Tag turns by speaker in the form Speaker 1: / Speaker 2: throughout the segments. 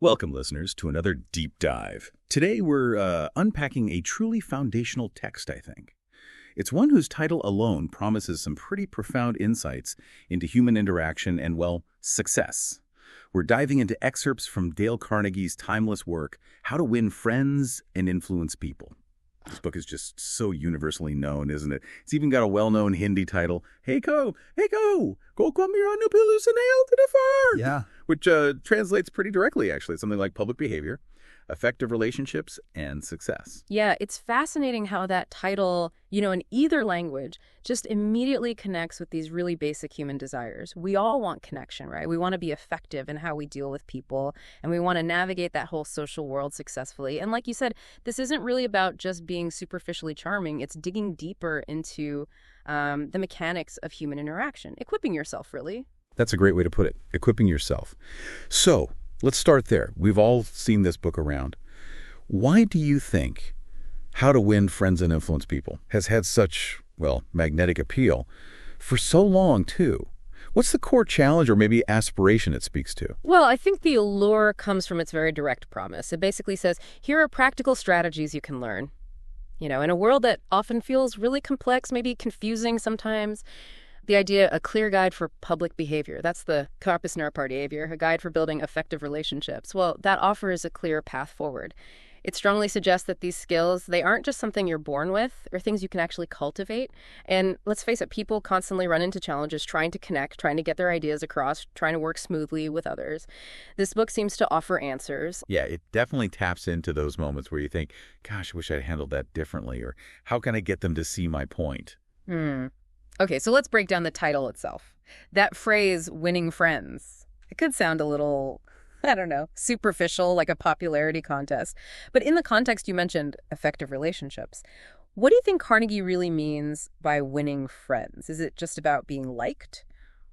Speaker 1: Welcome, listeners, to another deep dive. Today, we're unpacking a truly foundational text, I think. It's one whose title alone promises some pretty profound insights into human interaction and, well, success. We're diving into excerpts from Dale Carnegie's timeless work, How to Win Friends and Influence People. This book is just so universally known, isn't it? It's even got a well-known Hindi title, Hey Ko, Go come here on Pilu Sanail to the far.
Speaker 2: Yeah.
Speaker 1: Which translates pretty directly, actually. Something like public behavior, effective relationships, and success.
Speaker 3: Yeah, it's fascinating how that title, in either language, just immediately connects with these really basic human desires. We all want connection, right? We want to be effective in how we deal with people, and we want to navigate that whole social world successfully. And like you said, this isn't really about just being superficially charming. It's digging deeper into the mechanics of human interaction, equipping yourself, really.
Speaker 1: That's a great way to put it, equipping yourself. So, let's start there. We've all seen this book around. Why do you think How to Win Friends and Influence People has had such, magnetic appeal for so long, too? What's the core challenge or maybe aspiration it speaks to?
Speaker 3: Well, I think the allure comes from its very direct promise. It basically says, here are practical strategies you can learn. In a world that often feels really complex, maybe confusing sometimes, the idea, a clear guide for public behavior. That's the corpus narrativ, a guide for building effective relationships. Well, that offers a clear path forward. It strongly suggests that these skills, they aren't just something you're born with or things you can actually cultivate. And let's face it, people constantly run into challenges trying to connect, trying to get their ideas across, trying to work smoothly with others. This book seems to offer answers.
Speaker 1: Yeah, it definitely taps into those moments where you think, gosh, I wish I'd handled that differently, or how can I get them to see my point?
Speaker 3: Okay, so let's break down the title itself. That phrase, winning friends, it could sound a little, superficial, like a popularity contest. But in the context you mentioned, effective relationships, what do you think Carnegie really means by winning friends? Is it just about being liked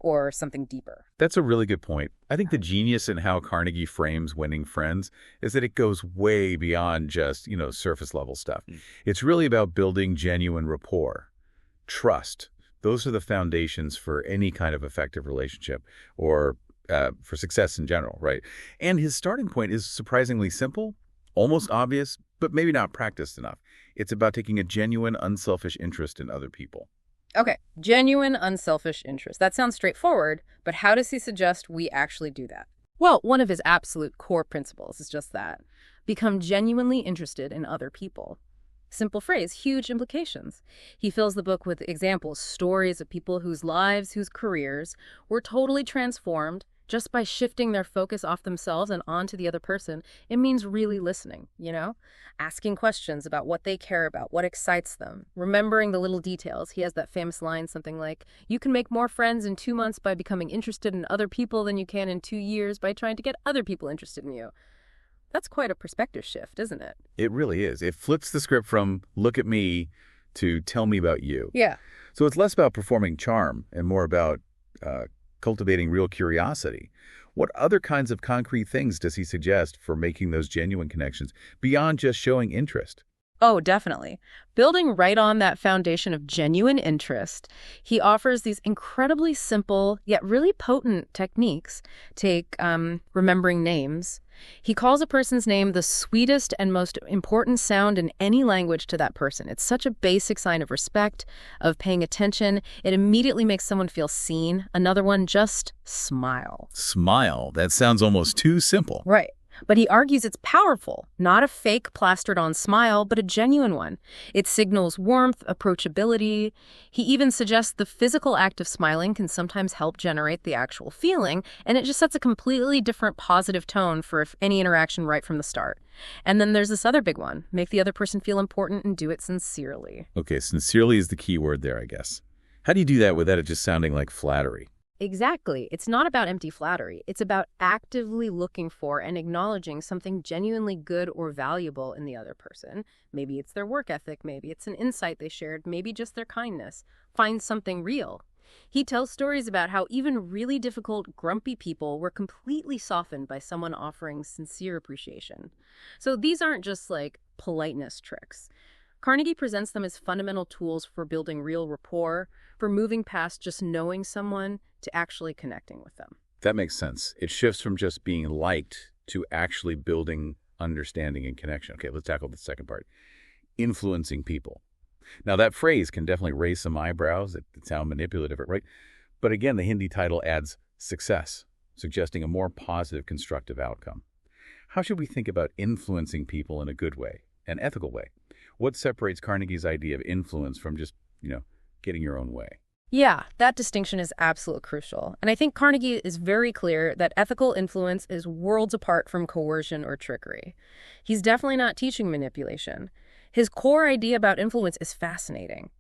Speaker 3: or something deeper?
Speaker 1: That's a really good point. I think the genius in how Carnegie frames winning friends is that it goes way beyond just, surface level stuff. It's really about building genuine rapport, trust. Those are the foundations for any kind of effective relationship or for success in general, right? And his starting point is surprisingly simple, almost obvious, but maybe not practiced enough. It's about taking a genuine, unselfish interest in other people.
Speaker 3: Okay, genuine, unselfish interest. That sounds straightforward, but how does he suggest we actually do that? Well, one of his absolute core principles is just that. Become genuinely interested in other people. Simple phrase, huge implications. He fills the book with examples, stories of people whose lives, whose careers were totally transformed just by shifting their focus off themselves and onto the other person. It means really listening, asking questions about what they care about, what excites them, remembering the little details. He has that famous line, something like, you can make more friends in 2 months by becoming interested in other people than you can in 2 years by trying to get other people interested in you. That's quite a perspective shift, isn't it?
Speaker 1: It really is. It flips the script from look at me to tell me about you.
Speaker 3: Yeah.
Speaker 1: So it's less about performing charm and more about cultivating real curiosity. What other kinds of concrete things does he suggest for making those genuine connections beyond just showing interest?
Speaker 3: Oh, definitely. Building right on that foundation of genuine interest, he offers these incredibly simple yet really potent techniques. Take remembering names. He calls a person's name the sweetest and most important sound in any language to that person. It's such a basic sign of respect, of paying attention. It immediately makes someone feel seen. Another one, just smile.
Speaker 1: Smile. That sounds almost too simple.
Speaker 3: Right. But he argues it's powerful, not a fake plastered-on smile, but a genuine one. It signals warmth, approachability. He even suggests the physical act of smiling can sometimes help generate the actual feeling, and it just sets a completely different positive tone for any interaction right from the start. And then there's this other big one, make the other person feel important and do it sincerely.
Speaker 1: Okay, sincerely is the key word there, I guess. How do you do that without it just sounding like flattery?
Speaker 3: Exactly. It's not about empty flattery. It's about actively looking for and acknowledging something genuinely good or valuable in the other person. Maybe it's their work ethic. Maybe it's an insight they shared. Maybe just their kindness. Find something real. He tells stories about how even really difficult, grumpy people were completely softened by someone offering sincere appreciation. So these aren't just like politeness tricks. Carnegie presents them as fundamental tools for building real rapport, for moving past just knowing someone to actually connecting with them.
Speaker 1: That makes sense. It shifts from just being liked to actually building understanding and connection. Okay, let's tackle the second part. Influencing people. Now, that phrase can definitely raise some eyebrows. It sounds manipulative, right? But again, the Hindi title adds success, suggesting a more positive, constructive outcome. How should we think about influencing people in a good way, an ethical way? What separates Carnegie's idea of influence from just, getting your own way?
Speaker 3: Yeah, that distinction is absolutely crucial. And I think Carnegie is very clear that ethical influence is worlds apart from coercion or trickery. He's definitely not teaching manipulation. His core idea about influence is fascinating.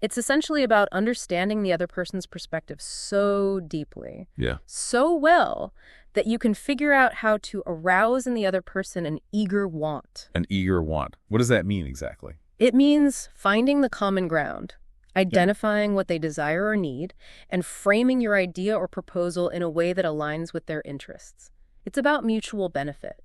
Speaker 3: It's essentially about understanding the other person's perspective so deeply, so well, that you can figure out how to arouse in the other person an eager want.
Speaker 1: An eager want. What does that mean exactly?
Speaker 3: It means finding the common ground, identifying what they desire or need, and framing your idea or proposal in a way that aligns with their interests. It's about mutual benefit.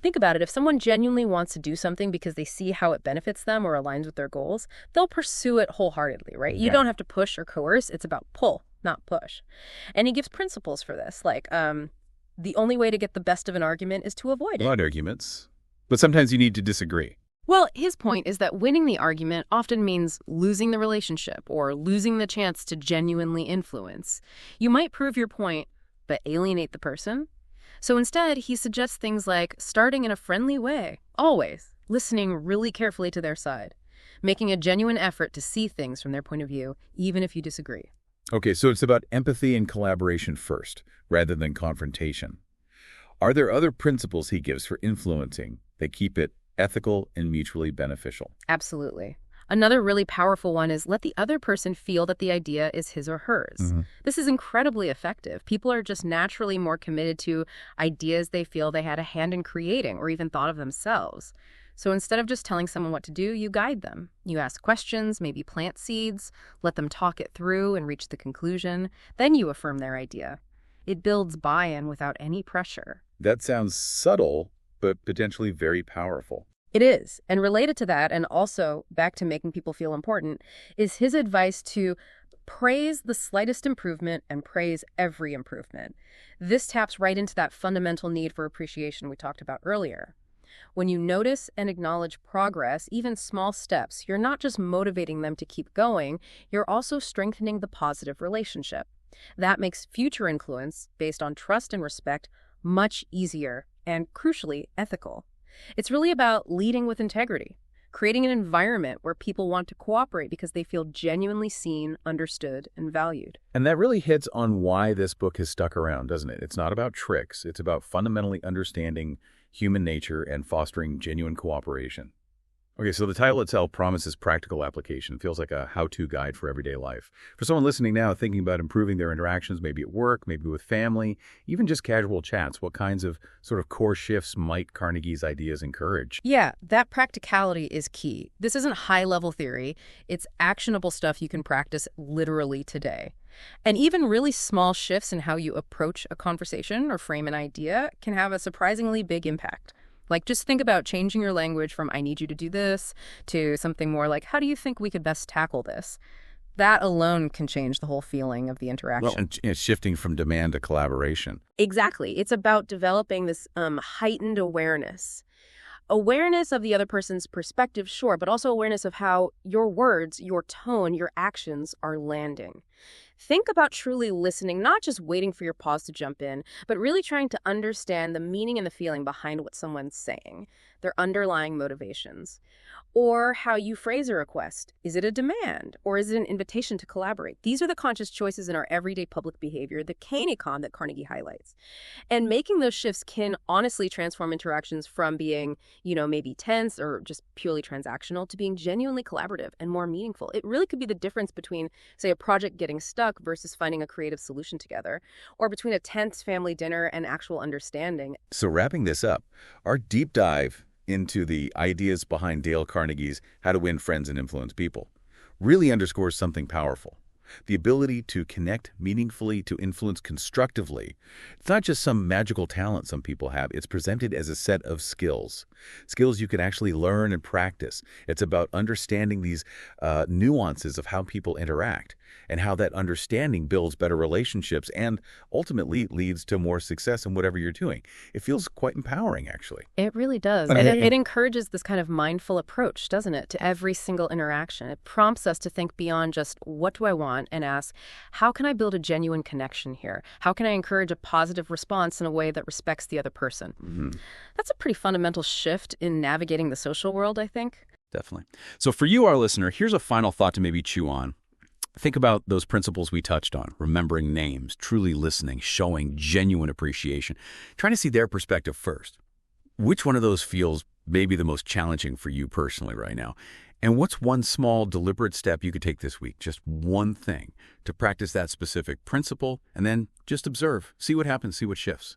Speaker 3: Think about it. If someone genuinely wants to do something because they see how it benefits them or aligns with their goals, they'll pursue it wholeheartedly, right? You don't have to push or coerce. It's about pull, not push. And he gives principles for this, like the only way to get the best of an argument is to avoid it.
Speaker 1: A lot of arguments, but sometimes you need to disagree.
Speaker 3: Well, his point is that winning the argument often means losing the relationship or losing the chance to genuinely influence. You might prove your point, but alienate the person. So instead, he suggests things like starting in a friendly way, always, listening really carefully to their side, making a genuine effort to see things from their point of view, even if you disagree.
Speaker 1: Okay, so it's about empathy and collaboration first, rather than confrontation. Are there other principles he gives for influencing that keep it ethical and mutually beneficial?
Speaker 3: Absolutely. Another really powerful one is let the other person feel that the idea is his or hers. This is incredibly effective. People are just naturally more committed to ideas they feel they had a hand in creating or even thought of themselves. So instead of just telling someone what to do, you guide them. You ask questions, maybe plant seeds, let them talk it through and reach the conclusion. Then you affirm their idea. It builds buy-in without any pressure.
Speaker 1: That sounds subtle, but potentially very powerful.
Speaker 3: It is. And related to that, and also back to making people feel important, is his advice to praise the slightest improvement and praise every improvement. This taps right into that fundamental need for appreciation we talked about earlier. When you notice and acknowledge progress, even small steps, you're not just motivating them to keep going, you're also strengthening the positive relationship. That makes future influence, based on trust and respect, much easier and, crucially, ethical. It's really about leading with integrity, creating an environment where people want to cooperate because they feel genuinely seen, understood, and valued.
Speaker 1: And that really hits on why this book has stuck around, doesn't it? It's not about tricks. It's about fundamentally understanding human nature and fostering genuine cooperation. Okay, so the title itself promises practical application. It feels like a how-to guide for everyday life. For someone listening now thinking about improving their interactions, maybe at work, maybe with family, even just casual chats, what kinds of sort of core shifts might Carnegie's ideas encourage?
Speaker 3: Yeah, that practicality is key. This isn't high-level theory. It's actionable stuff you can practice literally today. And even really small shifts in how you approach a conversation or frame an idea can have a surprisingly big impact. Like, just think about changing your language from "I need you to do this" to something more like "How do you think we could best tackle this?" That alone can change the whole feeling of the interaction.
Speaker 1: Well, and it's shifting from demand to collaboration.
Speaker 3: Exactly. It's about developing this heightened awareness. Awareness of the other person's perspective, sure, but also awareness of how your words, your tone, your actions are landing. Think about truly listening, not just waiting for your pause to jump in, but really trying to understand the meaning and the feeling behind what someone's saying, their underlying motivations. Or how you phrase a request. Is it a demand or is it an invitation to collaborate? These are the conscious choices in our everyday public behavior, the Kanekon that Carnegie highlights. And making those shifts can honestly transform interactions from being, maybe tense or just purely transactional to being genuinely collaborative and more meaningful. It really could be the difference between, say, a project getting stuck versus finding a creative solution together, or between a tense family dinner and actual understanding.
Speaker 1: So wrapping this up, our deep dive into the ideas behind Dale Carnegie's How to Win Friends and Influence People really underscores something powerful. The ability to connect meaningfully, to influence constructively. It's not just some magical talent some people have. It's presented as a set of skills. Skills you can actually learn and practice. It's about understanding these nuances of how people interact. and how that understanding builds better relationships and ultimately leads to more success in whatever you're doing. It feels quite empowering, actually.
Speaker 3: It really does. And it encourages this kind of mindful approach, doesn't it, to every single interaction. It prompts us to think beyond just what do I want and ask, how can I build a genuine connection here? How can I encourage a positive response in a way that respects the other person? That's a pretty fundamental shift in navigating the social world, I think.
Speaker 2: Definitely. So for you, our listener, here's a final thought to maybe chew on. Think about those principles we touched on, remembering names, truly listening, showing genuine appreciation, trying to see their perspective first. Which one of those feels maybe the most challenging for you personally right now? And what's one small, deliberate step you could take this week, just one thing, to practice that specific principle, and then just observe, see what happens, see what shifts?